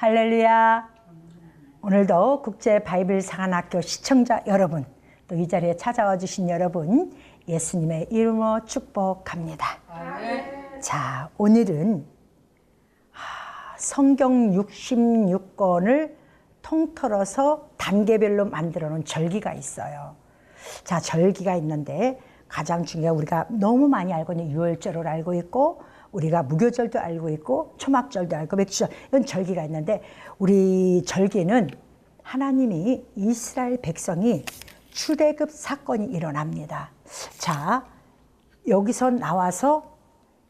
할렐루야. 오늘도 국제 바이블 상한학교 시청자 여러분, 또 이 자리에 찾아와 주신 여러분, 예수님의 이름으로 축복합니다. 자, 오늘은 성경 66권을 통틀어서 단계별로 만들어 놓은 절기가 있어요. 자, 절기가 있는데 가장 중요한, 우리가 너무 많이 알고 있는 유월절을 알고 있고, 우리가 무교절도 알고 있고, 초막절도 알고, 맥주절, 이런 절기가 있는데, 우리 절기는 하나님이 이스라엘 백성이 출애굽 사건이 일어납니다. 자, 여기서 나와서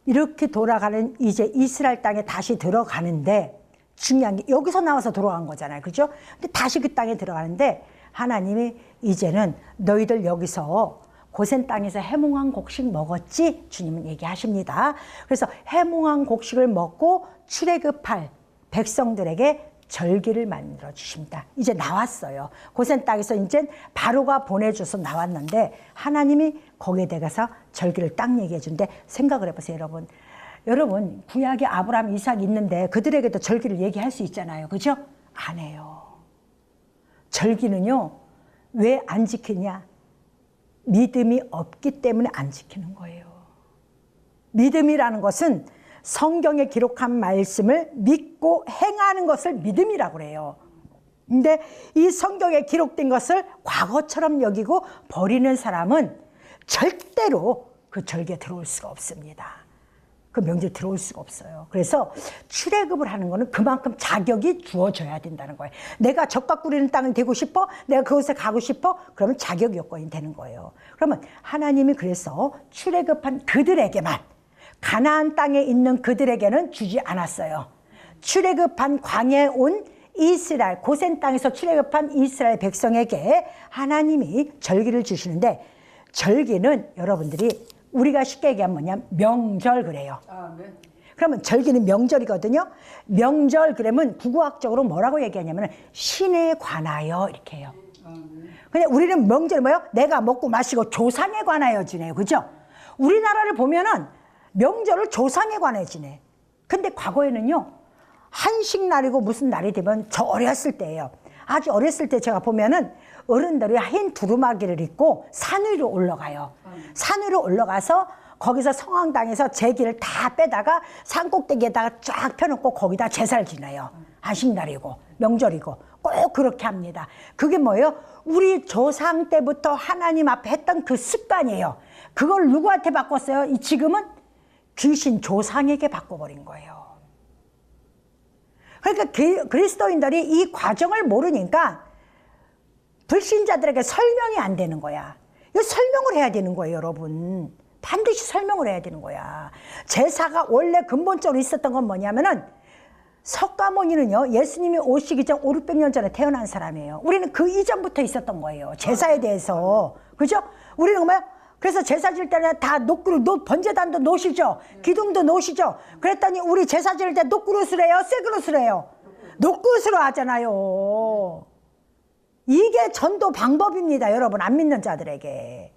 이렇게 돌아가는, 이제 이스라엘 땅에 다시 들어가는데, 중요한 게 여기서 나와서 돌아간 거잖아요. 그죠? 근데 다시 그 땅에 들어가는데, 하나님이 이제는 너희들 여기서 고센 땅에서 해몽한 곡식 먹었지? 주님은 얘기하십니다. 그래서 해몽한 곡식을 먹고 출애굽할 백성들에게 절기를 만들어 주십니다. 이제 나왔어요. 고센 땅에서 이제 바로가 보내줘서 나왔는데, 하나님이 거기에 대해서 절기를 딱 얘기해 주는데, 생각을 해보세요, 여러분. 여러분, 구약에 아브라함, 이삭 있는데 그들에게도 절기를 얘기할 수 있잖아요. 그죠? 안 해요. 절기는요, 왜 안 지키냐? 믿음이 없기 때문에 안 지키는 거예요. 믿음이라는 것은 성경에 기록한 말씀을 믿고 행하는 것을 믿음이라고 그래요. 근데 이 성경에 기록된 것을 과거처럼 여기고 버리는 사람은 절대로 그 절기에 들어올 수가 없습니다. 그 명제에 들어올 수가 없어요. 그래서 출애굽을 하는 거는 그만큼 자격이 주어져야 된다는 거예요. 내가 젖과 꿀이는 땅을 되고 싶어? 내가 그곳에 가고 싶어? 그러면 자격 요건이 되는 거예요. 그러면 하나님이 그래서 출애굽한 그들에게만, 가나안 땅에 있는 그들에게는 주지 않았어요. 출애굽한 광야에 온 이스라엘, 고센 땅에서 출애굽한 이스라엘 백성에게 하나님이 절기를 주시는데, 절기는 여러분들이 우리가 쉽게 얘기하면 뭐냐면 명절 그래요. 네. 그러면 절기는 명절이거든요. 명절 그러면 국어학적으로 뭐라고 얘기하냐면 신에 관하여 이렇게 해요. 그냥 우리는 명절이 뭐예요? 내가 먹고 마시고 조상에 관하여 지내요. 그죠? 우리나라를 보면은 명절을 조상에 관해 지내. 근데 과거에는요, 한식날이고 무슨 날이 되면 저 어렸을 때예요. 아주 어렸을 때 제가 보면은 어른들이 흰 두루마기를 입고 산 위로 올라가요. 산 위로 올라가서 거기서 성황당에서 제기를 다 빼다가 산 꼭대기에다가 쫙 펴놓고 거기다 제사를 지내요. 한식날이고 명절이고 꼭 그렇게 합니다. 그게 뭐예요? 우리 조상 때부터 하나님 앞에 했던 그 습관이에요. 그걸 누구한테 바꿨어요? 지금은 귀신 조상에게 바꿔버린 거예요. 그러니까 그리스도인들이 이 과정을 모르니까 불신자들에게 설명이 안 되는 거야. 이거 설명을 해야 되는 거예요, 여러분. 반드시 설명을 해야 되는 거야. 제사가 원래 근본적으로 있었던 건 뭐냐면은, 석가모니는요, 예수님이 오시기 전 500~600년 전에 태어난 사람이에요. 우리는 그 이전부터 있었던 거예요, 제사에 대해서. 그죠? 우리는 뭐예요? 그래서 제사 질 때는 다 녹그릇, 번제단도 놓으시죠? 기둥도 놓으시죠? 그랬더니 우리 제사 지을 때 녹그릇을 해요? 새 그릇을 해요? 녹그릇으로 하잖아요. 이게 전도 방법입니다, 여러분. 안 믿는 자들에게.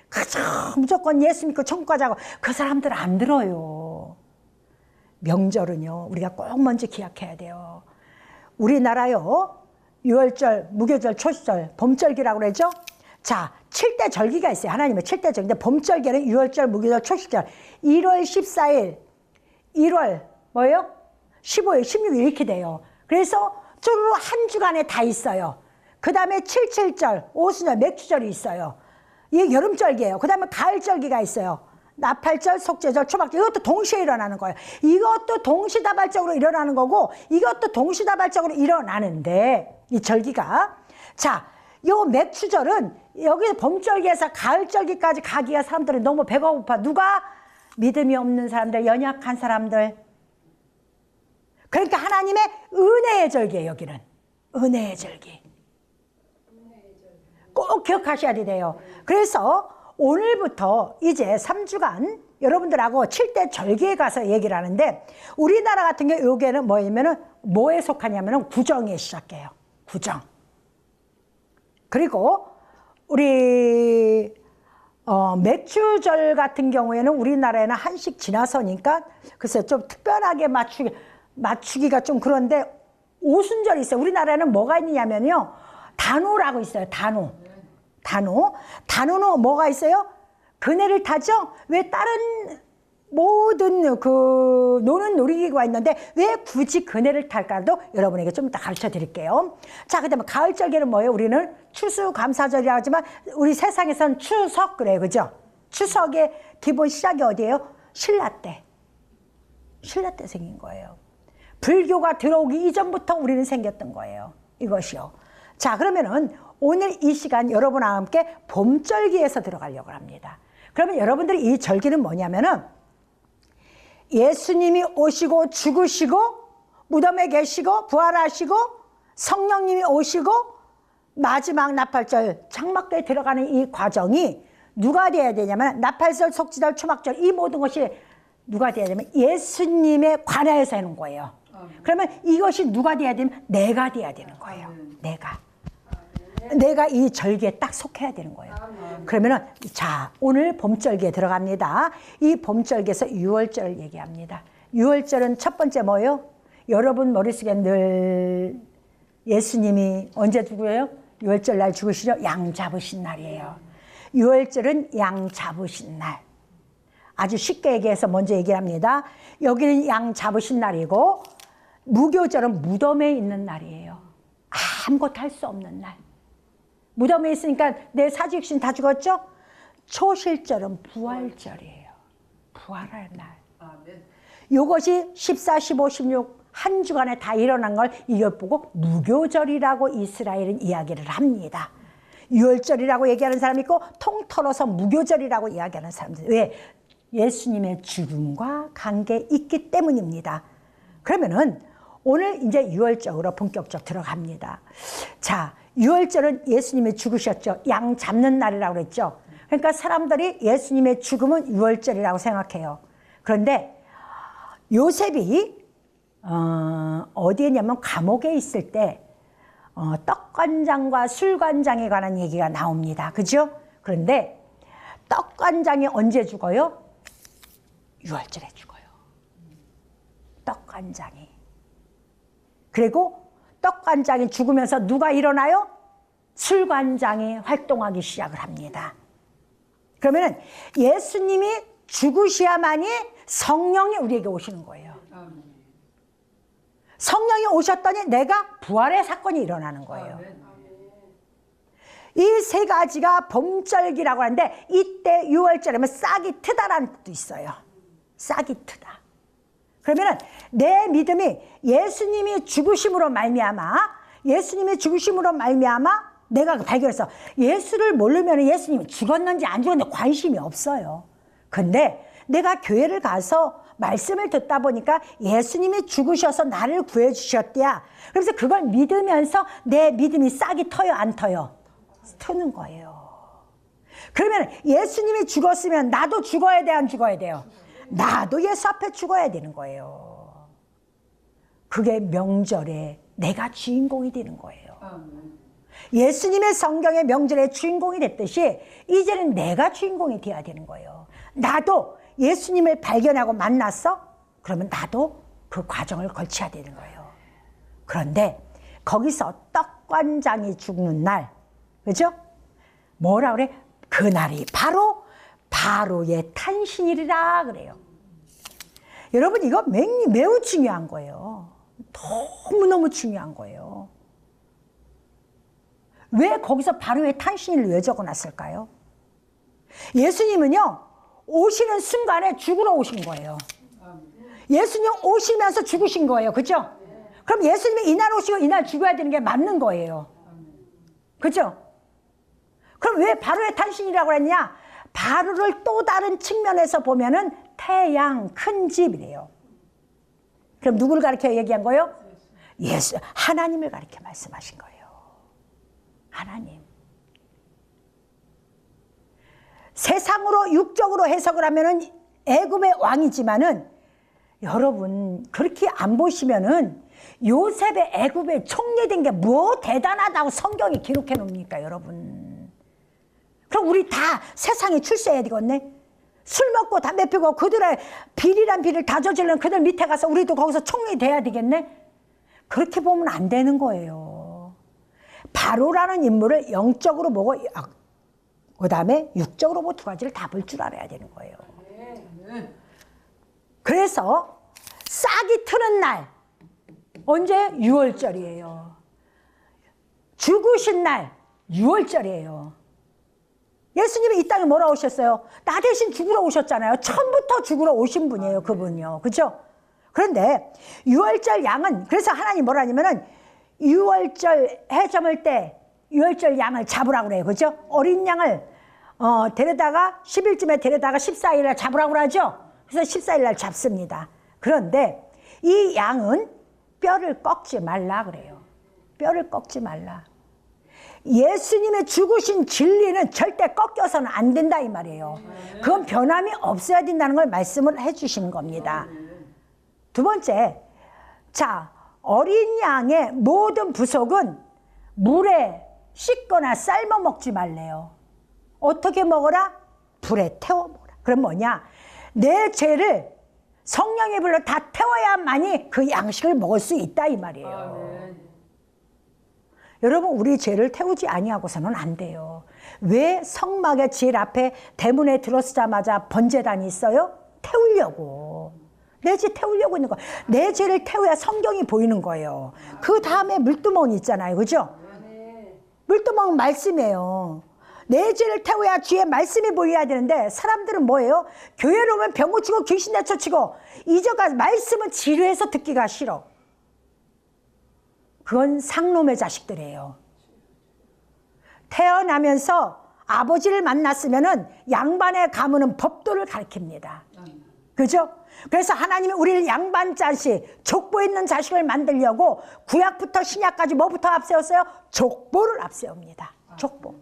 그저 무조건 예수 믿고 천국 가자고, 그 사람들 안 들어요. 명절은요, 우리가 꼭 먼저 기약해야 돼요. 우리나라요, 유월절, 무교절, 초시절, 봄절기라고 그러죠? 자, 7대 절기가 있어요. 하나님의 7대 절기. 근데 봄절기는 유월절, 무교절, 초시절. 1월 14일, 1월 뭐예요? 15일, 16일 이렇게 돼요. 그래서 쪼르르 한 주간에 다 있어요. 그 다음에 77절, 오순절, 맥주절이 있어요. 이게 여름절기예요. 그 다음에 가을절기가 있어요. 나팔절, 속죄절, 초막절. 이것도 동시에 일어나는 거예요. 이것도 동시다발적으로 일어나는 거고, 이것도 동시다발적으로 일어나는데, 이 절기가. 자, 요 맥주절은 여기 봄절기에서 가을절기까지 가기가 사람들이 너무 배가 고파. 누가? 믿음이 없는 사람들, 연약한 사람들. 그러니까 하나님의 은혜의 절기예요, 여기는. 은혜의 절기. 꼭 기억하셔야 돼요. 그래서 오늘부터 이제 3주간 여러분들하고 7대 절기에 가서 얘기를 하는데, 우리나라 같은 경우 여기에는 뭐냐면은 뭐에 속하냐면은 구정에 시작해요. 구정. 그리고 우리 맥주절 같은 경우에는 우리나라에는 한식 지나서니까 글쎄 좀 특별하게 맞추기가 좀 그런데 오순절이 있어요. 우리나라에는 뭐가 있느냐면요. 단오라고 있어요. 단오. 단오는 뭐가 있어요? 그네를 타죠? 왜 다른 모든 그 노는 놀이기구가 있는데 왜 굳이 그네를 탈까도 여러분에게 좀 이따 가르쳐 드릴게요. 자, 그 다음에 가을절기는 뭐예요? 우리는 추수감사절이라고 하지만 우리 세상에서는 추석 그래요. 그죠? 추석의 기본 시작이 어디예요? 신라 때. 신라 때 생긴 거예요. 불교가 들어오기 이전부터 우리는 생겼던 거예요. 이것이요. 자, 그러면은 오늘 이 시간 여러분과 함께 봄절기에서 들어가려고 합니다. 그러면 여러분들이 이 절기는 뭐냐면은 예수님이 오시고 죽으시고 무덤에 계시고 부활하시고 성령님이 오시고 마지막 나팔절 장막대에 들어가는 이 과정이 누가 돼야 되냐면 나팔절, 속지절, 초막절 이 모든 것이 누가 돼야 되면 예수님에 관하여서 하는 거예요. 그러면 이것이 누가 돼야 되면 내가 돼야 되는 거예요. 내가 이 절기에 딱 속해야 되는 거예요. 그러면은 자, 오늘 봄절기에 들어갑니다. 이 봄절기에서 6월절을 얘기합니다. 6월절은 첫 번째 뭐예요? 여러분 머릿속에 늘 예수님이 언제 죽어요? 6월절 날 죽으시죠? 양 잡으신 날이에요. 6월절은 양 잡으신 날. 아주 쉽게 얘기해서 먼저 얘기합니다. 여기는 양 잡으신 날이고 무교절은 무덤에 있는 날이에요. 아무것도 할 수 없는 날. 무덤에 있으니까 내 사직신 다 죽었죠? 초실절은 부활절이에요. 부활할 날. 이것이 14, 15, 16 한 주간에 다 일어난 걸 이것 보고 무교절이라고 이스라엘은 이야기를 합니다. 6월절이라고 얘기하는 사람이 있고 통틀어서 무교절이라고 이야기하는 사람들. 왜? 예수님의 죽음과 관계 있기 때문입니다. 그러면은 오늘 이제 6월절으로 본격적으로 들어갑니다. 자, 6월절은 예수님이 죽으셨죠. 양 잡는 날이라고 그랬죠. 그러니까 사람들이 예수님의 죽음은 6월절이라고 생각해요. 그런데 요셉이 어디에 있냐면 감옥에 있을 때 떡간장과 술간장에 관한 얘기가 나옵니다. 그죠? 그런데 떡간장이 언제 죽어요? 6월절에 죽어요. 떡간장이. 그리고 떡간장이 죽으면서 누가 일어나요? 술간장이 활동하기 시작을 합니다. 그러면은 예수님이 죽으셔야만이 성령이 우리에게 오시는 거예요. 성령이 오셨더니 내가 부활의 사건이 일어나는 거예요. 이 세 가지가 봄절기라고 하는데 이때 6월절이면 싹이 트다라는 뜻도 있어요. 싹이 트다. 그러면은 내 믿음이 예수님이 죽으심으로 말미암아 내가 발견해서 예수를 모르면 예수님이 죽었는지 안 죽었는지 관심이 없어요. 근데 내가 교회를 가서 말씀을 듣다 보니까 예수님이 죽으셔서 나를 구해주셨대야. 그래서 그걸 믿으면서 내 믿음이 싹이 터요, 안 터요? 트는 거예요. 그러면 예수님이 죽었으면 나도 죽어야 돼, 안 죽어야 돼요? 나도 예수 앞에 죽어야 되는 거예요. 그게 명절에 내가 주인공이 되는 거예요. 예수님의 성경의 명절의 주인공이 됐듯이 이제는 내가 주인공이 되어야 되는 거예요. 나도 예수님을 발견하고 만났어? 그러면 나도 그 과정을 거쳐야 되는 거예요. 그런데 거기서 떡관장이 죽는 날, 그죠? 뭐라 그래? 그날이 바로 바로의 탄신일이라 그래요. 여러분 이거 매우 중요한 거예요. 너무너무 중요한 거예요. 왜 거기서 바로의 탄신일을 왜 적어놨을까요? 예수님은요 오시는 순간에 죽으러 오신 거예요. 예수님 오시면서 죽으신 거예요. 그죠? 그럼 예수님이 이날 오시고 이날 죽어야 되는 게 맞는 거예요. 그죠? 그럼 왜 바로의 탄신이라고 했냐? 바로를 또 다른 측면에서 보면은 태양 큰 집이래요. 그럼 누구를 가리켜 얘기한 거예요? 예수, 하나님을 가리켜 말씀하신 거예요. 하나님. 세상으로 육적으로 해석을 하면은 애굽의 왕이지만은 여러분 그렇게 안 보시면은 요셉의 애굽에 총리된 게 뭐 대단하다고 성경이 기록해 놓습니까, 여러분? 그럼 우리 다 세상에 출세해야 되겠네. 술 먹고 담배 피고 그들의 비리란 비리를 다 저지르는 그들 밑에 가서 우리도 거기서 총리 돼야 되겠네. 그렇게 보면 안 되는 거예요. 바로라는 인물을 영적으로 보고 그 다음에 육적으로 보고 두 가지를 다 볼 줄 알아야 되는 거예요. 그래서 싹이 트는 날 언제? 6월절이에요. 죽으신 날 6월절이에요. 예수님이 이 땅에 뭐라 오셨어요? 나 대신 죽으러 오셨잖아요. 처음부터 죽으러 오신 분이에요. 그분이요. 그죠? 그런데 6월절 양은 그래서 하나님 뭐라 하냐면은 6월절 해 저물 때 6월절 양을 잡으라고 그래요. 그죠? 어린 양을 데려다가 10일쯤에 데려다가 14일날 잡으라고 그러죠. 그래서 14일날 잡습니다. 그런데 이 양은 뼈를 꺾지 말라 그래요. 뼈를 꺾지 말라. 예수님의 죽으신 진리는 절대 꺾여서는 안 된다 이 말이에요. 그건 변함이 없어야 된다는 걸 말씀을 해주시는 겁니다. 두 번째, 자, 어린 양의 모든 부속은 물에 씻거나 삶아 먹지 말래요. 어떻게 먹어라? 불에 태워 먹어라. 그럼 뭐냐? 내 죄를 성령의 불로 다 태워야만이 그 양식을 먹을 수 있다 이 말이에요. 아멘. 여러분, 우리 죄를 태우지 아니하고서는 안 돼요. 왜 성막의 질 앞에 대문에 들어서자마자 번제단이 있어요? 태우려고. 내 죄 태우려고 있는 거. 내 죄를 태워야 성경이 보이는 거예요. 그 다음에 물두멍이 있잖아요. 그죠? 물두멍은 말씀이에요. 내 죄를 태워야 주의 말씀이 보여야 되는데 사람들은 뭐예요? 교회로 오면 병 고치고 귀신 내쫓고 잊어가 말씀은 지루해서 듣기가 싫어. 그건 상놈의 자식들이에요. 태어나면서 아버지를 만났으면은 양반의 가문은 법도를 가르칩니다. 그죠? 그래서 하나님이 우리를 양반 자식, 족보 있는 자식을 만들려고 구약부터 신약까지 뭐부터 앞세웠어요? 족보를 앞세웁니다. 족보.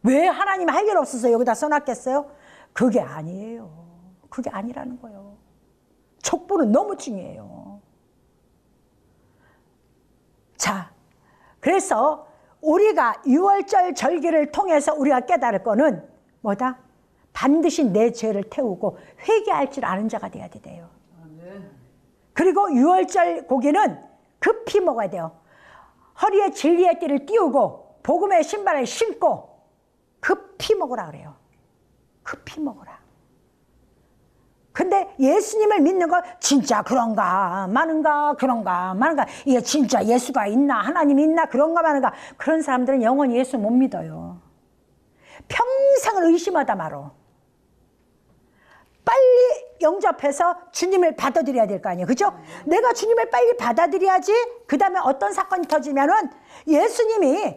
왜 하나님 할 일 없어서 여기다 써놨겠어요? 그게 아니에요. 그게 아니라는 거예요. 족보는 너무 중요해요. 자, 그래서 우리가 6월절 절기를 통해서 우리가 깨달을 거는 뭐다? 반드시 내 죄를 태우고 회개할 줄 아는 자가 돼야 돼요. 그리고 6월절 고기는 급히 먹어야 돼요. 허리에 진리의 띠를 띄우고 복음의 신발을 신고 급히 먹으라 그래요. 급히 먹어라. 근데 예수님을 믿는 거 진짜 그런가 많은가 그런가 많은가 이게 진짜 예수가 있나 하나님이 있나 그런가 많은가 그런 사람들은 영원히 예수 못 믿어요. 평생을 의심하다 말어. 빨리 영접해서 주님을 받아들여야 될 거 아니에요. 그죠? 내가 주님을 빨리 받아들여야지 그 다음에 어떤 사건이 터지면은 예수님이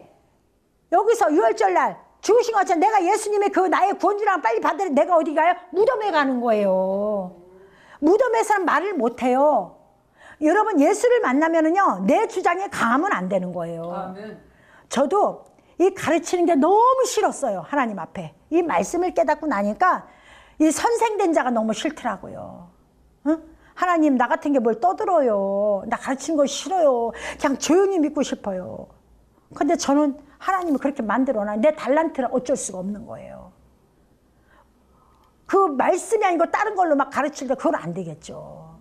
여기서 6월절 날 죽으신 것처럼 내가 예수님의 그 나의 구원주랑 빨리 받으려 내가 어디 가요? 무덤에 가는 거예요. 무덤에서는 말을 못해요. 여러분 예수를 만나면은요 내 주장에 강하면 안 되는 거예요. 아멘. 저도 이 가르치는 게 너무 싫었어요. 하나님 앞에 이 말씀을 깨닫고 나니까 이 선생된 자가 너무 싫더라고요. 응? 하나님 나 같은 게 뭘 떠들어요. 나 가르치는 거 싫어요. 그냥 조용히 믿고 싶어요. 근데 저는 하나님이 그렇게 만들어놔. 내 달란트는 어쩔 수가 없는 거예요. 그 말씀이 아니고 다른 걸로 막 가르칠 때 그건 안 되겠죠.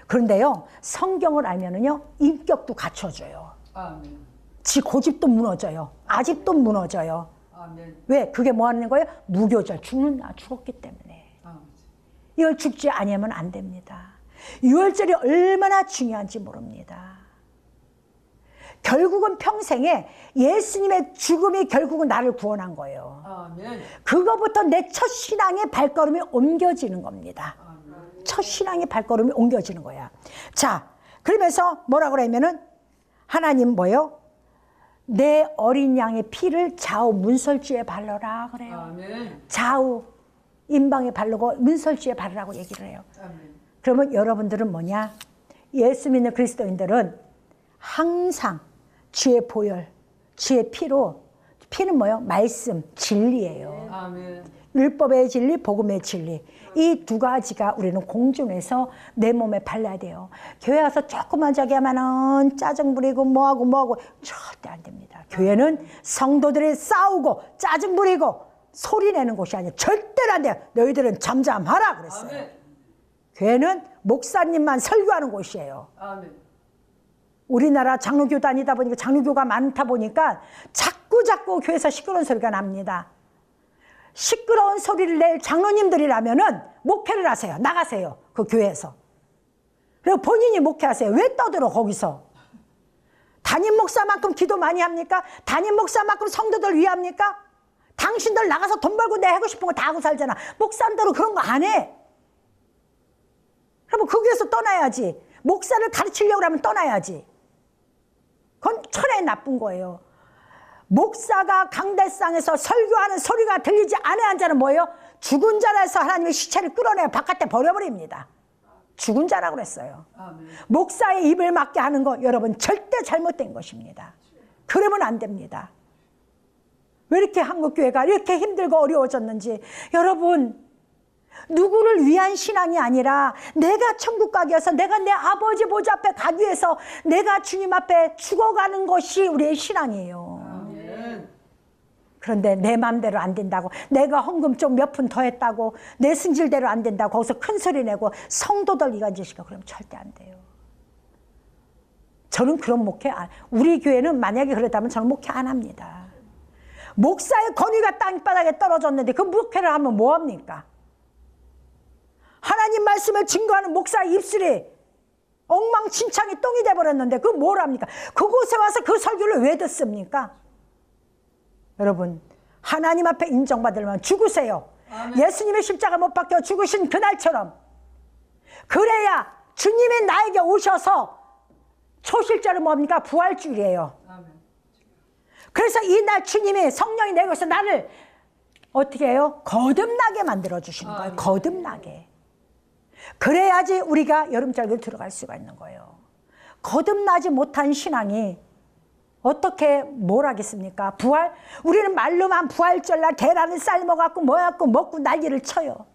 그런데요, 성경을 알면은요, 인격도 갖춰져요. 아멘. 지 고집도 무너져요. 아직도 무너져요. 아멘. 왜? 그게 뭐 하는 거예요? 무교절. 죽는다. 죽었기 때문에. 아멘. 이걸 죽지 아니하면 안 됩니다. 6월절이 얼마나 중요한지 모릅니다. 결국은 평생에 예수님의 죽음이 결국은 나를 구원한 거예요. 아멘. 그거부터 내 첫 신앙의 발걸음이 옮겨지는 겁니다. 아멘. 첫 신앙의 발걸음이 옮겨지는 거야. 자, 그러면서 뭐라 그러면은 하나님 뭐요? 내 어린 양의 피를 좌우 문설주에 바르라 그래요. 아멘. 좌우 임방에 바르고 문설주에 바르라고 얘기를 해요. 아멘. 그러면 여러분들은 뭐냐? 예수 믿는 그리스도인들은 항상 주의 보혈, 주의 피로, 피는 뭐예요? 말씀, 진리예요. 아멘. 율법의 진리, 복음의 진리. 이 두 가지가 우리는 공존해서 내 몸에 발라야 돼요. 교회 와서 조금만 저기 하면은 짜증 부리고 뭐하고 절대 안 됩니다. 교회는 성도들이 싸우고 짜증 부리고 소리 내는 곳이 아니에요. 절대로 안 돼요. 너희들은 잠잠하라 그랬어요. 아멘. 교회는 목사님만 설교하는 곳이에요. 아멘. 우리나라 장로교 다니다 보니까 장로교가 많다 보니까 자꾸 교회에서 시끄러운 소리가 납니다. 시끄러운 소리를 낼 장로님들이라면은 목회를 하세요. 나가세요. 그 교회에서. 그리고 본인이 목회하세요. 왜 떠들어 거기서? 담임 목사만큼 기도 많이 합니까? 담임 목사만큼 성도들 위합니까? 당신들 나가서 돈 벌고 내 하고 싶은 거 다 하고 살잖아. 목사님들은 그런 거 안 해. 그러면 그 교회에서 떠나야지. 목사를 가르치려고 하면 떠나야지. 그건 천하의 나쁜 거예요. 목사가 강대상에서 설교하는 소리가 들리지 않은 자는 뭐예요? 죽은 자라서 하나님의 시체를 끌어내어 바깥에 버려버립니다. 죽은 자라고 그랬어요. 아멘. 목사의 입을 막게 하는 거 여러분 절대 잘못된 것입니다. 그러면 안 됩니다. 왜 이렇게 한국교회가 이렇게 힘들고 어려워졌는지. 여러분, 누구를 위한 신앙이 아니라 내가 천국 가기 위해서, 내가 내 아버지 보좌 앞에 가기 위해서 내가 주님 앞에 죽어가는 것이 우리의 신앙이에요. 아멘. 그런데 내 마음대로 안 된다고, 내가 헌금 좀 몇 푼 더 했다고, 내 승질대로 안 된다고 거기서 큰 소리 내고 성도들 이간질시켜. 그러면 절대 안 돼요. 저는 그런 목회 우리 교회는 만약에 그랬다면 저는 목회 안 합니다. 목사의 권위가 땅바닥에 떨어졌는데 그 목회를 하면 뭐합니까? 하나님 말씀을 증거하는 목사의 입술이 엉망진창이 똥이 돼버렸는데 그거 뭘 합니까? 그곳에 와서 그 설교를 왜 듣습니까? 여러분, 하나님 앞에 인정받으려면 죽으세요. 아멘. 예수님의 십자가 못 박혀 죽으신 그날처럼. 그래야 주님이 나에게 오셔서 초실절은 뭡니까? 부활주일이에요. 아멘. 그래서 이날 주님이 성령이 내게서 나를 어떻게 해요? 거듭나게 만들어주시는 거예요. 거듭나게. 그래야지 우리가 여름절기로 들어갈 수가 있는 거예요. 거듭나지 못한 신앙이 어떻게 뭘 하겠습니까? 부활? 우리는 말로만 부활절날 계란을 삶아갖고 뭐갖고 먹고 난리를 쳐요.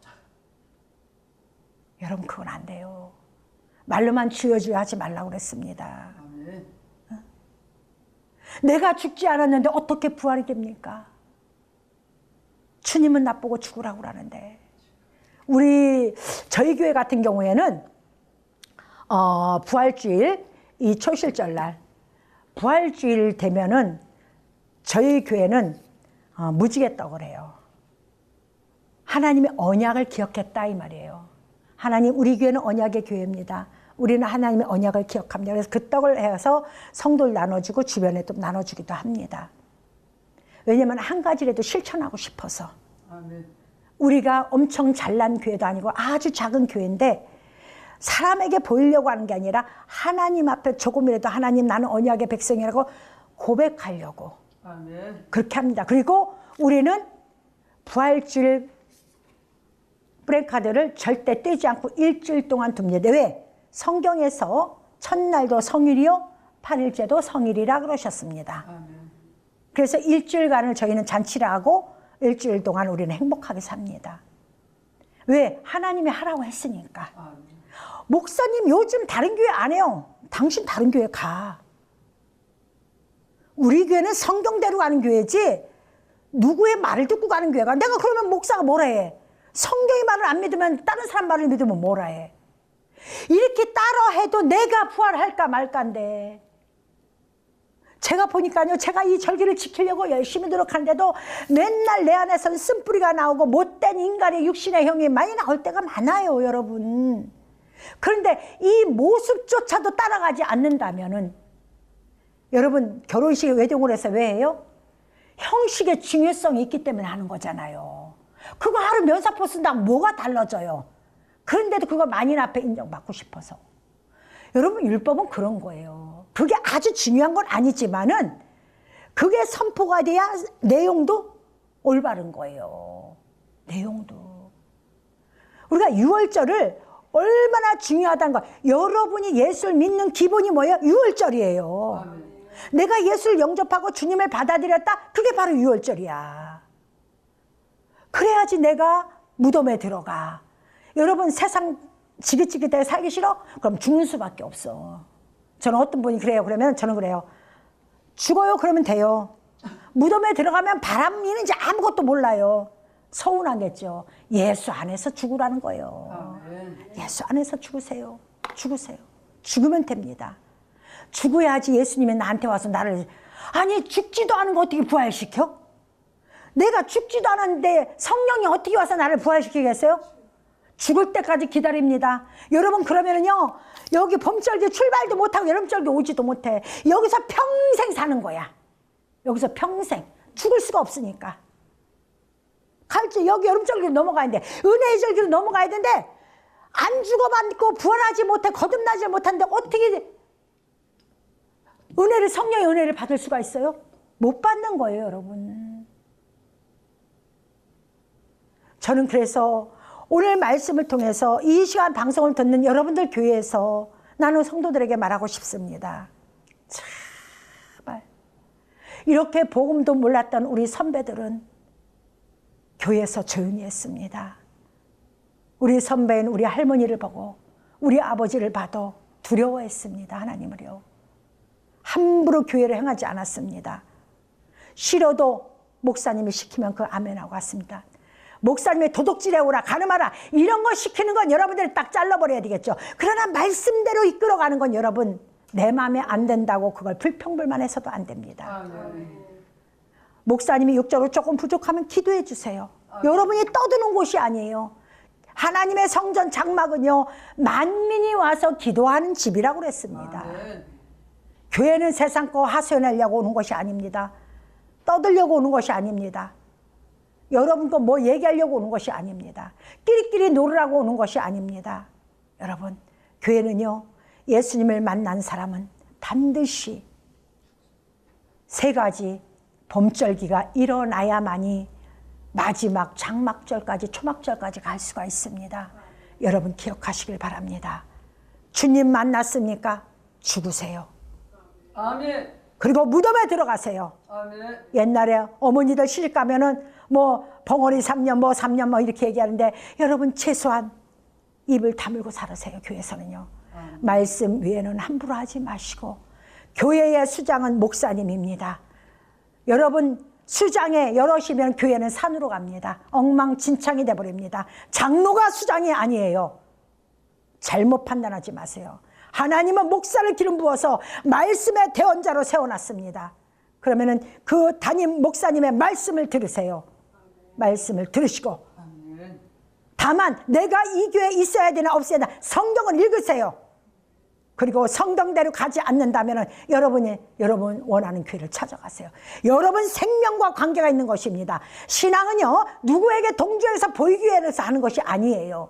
여러분, 그건 안 돼요. 말로만 주여 주여 하지 말라고 그랬습니다. 아멘. 내가 죽지 않았는데 어떻게 부활이 됩니까? 주님은 나보고 죽으라고 그러는데. 저희 교회 같은 경우에는 부활주일, 이 초실절날 부활주일 되면은 저희 교회는 무지개떡을 해요. 하나님의 언약을 기억했다 이 말이에요. 하나님, 우리 교회는 언약의 교회입니다. 우리는 하나님의 언약을 기억합니다. 그래서 그 떡을 해서 성도를 나눠주고 주변에 또 나눠주기도 합니다. 왜냐하면 한 가지라도 실천하고 싶어서. 아멘. 우리가 엄청 잘난 교회도 아니고 아주 작은 교회인데 사람에게 보이려고 하는 게 아니라 하나님 앞에 조금이라도 하나님, 나는 언약의 백성이라고 고백하려고. 아멘. 그렇게 합니다. 그리고 우리는 부활주일 프랜카드를 절대 떼지 않고 일주일 동안 둡니다. 왜? 성경에서 첫날도 성일이요 8일째도 성일이라 그러셨습니다. 아멘. 그래서 일주일간을 저희는 잔치를 하고 일주일 동안 우리는 행복하게 삽니다. 왜? 하나님이 하라고 했으니까. 아멘. 목사님 요즘 다른 교회 안 해요. 당신 다른 교회 가. 우리 교회는 성경대로 가는 교회지 누구의 말을 듣고 가는 교회가. 내가 그러면 목사가 뭐라 해? 성경의 말을 안 믿으면 다른 사람 말을 믿으면 뭐라 해? 이렇게 따라 해도 내가 부활할까 말까인데. 제가 보니까요, 제가 이 절기를 지키려고 열심히 노력하는데도 맨날 내 안에서는 쓴뿌리가 나오고 못된 인간의 육신의 형이 많이 나올 때가 많아요, 여러분. 그런데 이 모습조차도 따라가지 않는다면은, 여러분, 결혼식에 외동을 해서 왜 해요? 형식의 중요성이 있기 때문에 하는 거잖아요. 그거 하루 면사포 쓴다고 뭐가 달라져요? 그런데도 그거 만인 앞에 인정받고 싶어서. 여러분, 율법은 그런 거예요. 그게 아주 중요한 건 아니지만은 그게 선포가 돼야 내용도 올바른 거예요. 내용도. 우리가 유월절을 얼마나 중요하다는 거. 여러분이 예수를 믿는 기본이 뭐예요? 유월절이에요. 아멘. 내가 예수를 영접하고 주님을 받아들였다? 그게 바로 유월절이야. 그래야지 내가 무덤에 들어가. 여러분, 세상 지긋지긋하게 살기 싫어? 그럼 죽는 수밖에 없어. 저는 어떤 분이 그래요. 그러면 저는 그래요. 죽어요? 그러면 돼요. 무덤에 들어가면 바람 이는지 아무것도 몰라요. 서운하겠죠. 예수 안에서 죽으라는 거예요. 아멘. 예수 안에서 죽으세요. 죽으세요. 죽으면 됩니다. 죽어야지 예수님이 나한테 와서 나를, 아니 죽지도 않은 거 어떻게 부활시켜? 내가 죽지도 않았는데 성령이 어떻게 와서 나를 부활시키겠어요? 죽을 때까지 기다립니다. 여러분 그러면은요, 여기 봄절기 출발도 못하고 여름절기 오지도 못해. 여기서 평생 사는 거야. 여기서 평생. 죽을 수가 없으니까. 갈지 여기 여름절기로 넘어가야 돼. 은혜의 절기로 넘어가야 되는데 안 죽어봤고 부활하지 못해 거듭나지 못하는데 어떻게 은혜를, 성령의 은혜를 받을 수가 있어요? 못 받는 거예요, 여러분. 저는 그래서 오늘 말씀을 통해서 이 시간 방송을 듣는 여러분들 교회에서 나는 성도들에게 말하고 싶습니다. 제발 이렇게 복음도 몰랐던 우리 선배들은 교회에서 조용히 했습니다. 우리 선배는 우리 할머니를 보고 우리 아버지를 봐도 두려워했습니다. 하나님을요. 함부로 교회를 행하지 않았습니다. 싫어도 목사님이 시키면 그 아멘하고 왔습니다. 목사님이 도둑질해 오라, 가늠하라, 이런 거 시키는 건 여러분들이 딱 잘라버려야 되겠죠. 그러나 말씀대로 이끌어가는 건 여러분, 내 마음에 안 된다고 그걸 불평불만해서도 안 됩니다. 목사님이 육적으로 조금 부족하면 기도해 주세요. 여러분이 떠드는 곳이 아니에요. 하나님의 성전 장막은요, 만민이 와서 기도하는 집이라고 그랬습니다. 교회는 세상 거 하소연하려고 오는 것이 아닙니다. 떠들려고 오는 것이 아닙니다. 여러분 거 뭐 얘기하려고 오는 것이 아닙니다. 끼리끼리 놀으라고 오는 것이 아닙니다. 여러분, 교회는요, 예수님을 만난 사람은 반드시 세 가지 봄절기가 일어나야만이 마지막 장막절까지, 초막절까지 갈 수가 있습니다. 여러분 기억하시길 바랍니다. 주님 만났습니까? 죽으세요. 아멘. 그리고 무덤에 들어가세요. 아멘. 옛날에 어머니들 시집 가면은 뭐 벙어리 3년 뭐 3년 뭐 이렇게 얘기하는데, 여러분 최소한 입을 다물고 살으세요. 교회에서는요. 말씀 위에는 함부로 하지 마시고. 교회의 수장은 목사님입니다. 여러분 수장에 여럿이면 교회는 산으로 갑니다. 엉망진창이 돼버립니다. 장로가 수장이 아니에요. 잘못 판단하지 마세요. 하나님은 목사를 기름 부어서 말씀의 대언자로 세워놨습니다. 그러면은 그 담임 목사님의 말씀을 들으세요. 말씀을 들으시고, 다만 내가 이 교회에 있어야 되나 없어야 되나 성경을 읽으세요. 그리고 성경대로 가지 않는다면 여러분 원하는 교회를 찾아가세요. 여러분 생명과 관계가 있는 것입니다. 신앙은요, 누구에게 동조해서 보이기 위해서 하는 것이 아니에요.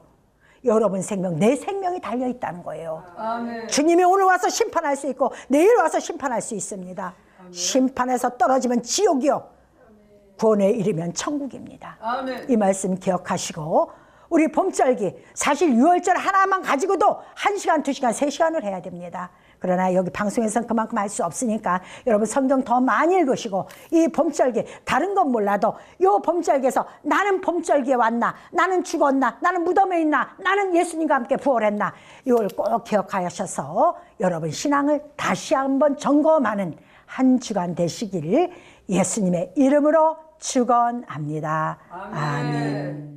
여러분 생명, 내 생명이 달려있다는 거예요. 아멘. 주님이 오늘 와서 심판할 수 있고 내일 와서 심판할 수 있습니다. 아멘. 심판에서 떨어지면 지옥이요, 구원에 이르면 천국입니다. 아멘. 이 말씀 기억하시고, 우리 봄절기, 사실 6월절 하나만 가지고도 1시간, 2시간, 3시간을 해야 됩니다. 그러나 여기 방송에서는 그만큼 할 수 없으니까 여러분 성경 더 많이 읽으시고, 이 봄절기, 다른 건 몰라도 이 봄절기에서 나는 봄절기에 왔나, 나는 죽었나, 나는 무덤에 있나, 나는 예수님과 함께 부활했나, 이걸 꼭 기억하셔서 여러분 신앙을 다시 한번 점검하는 한 주간 되시기를 예수님의 이름으로 축원합니다. 아멘.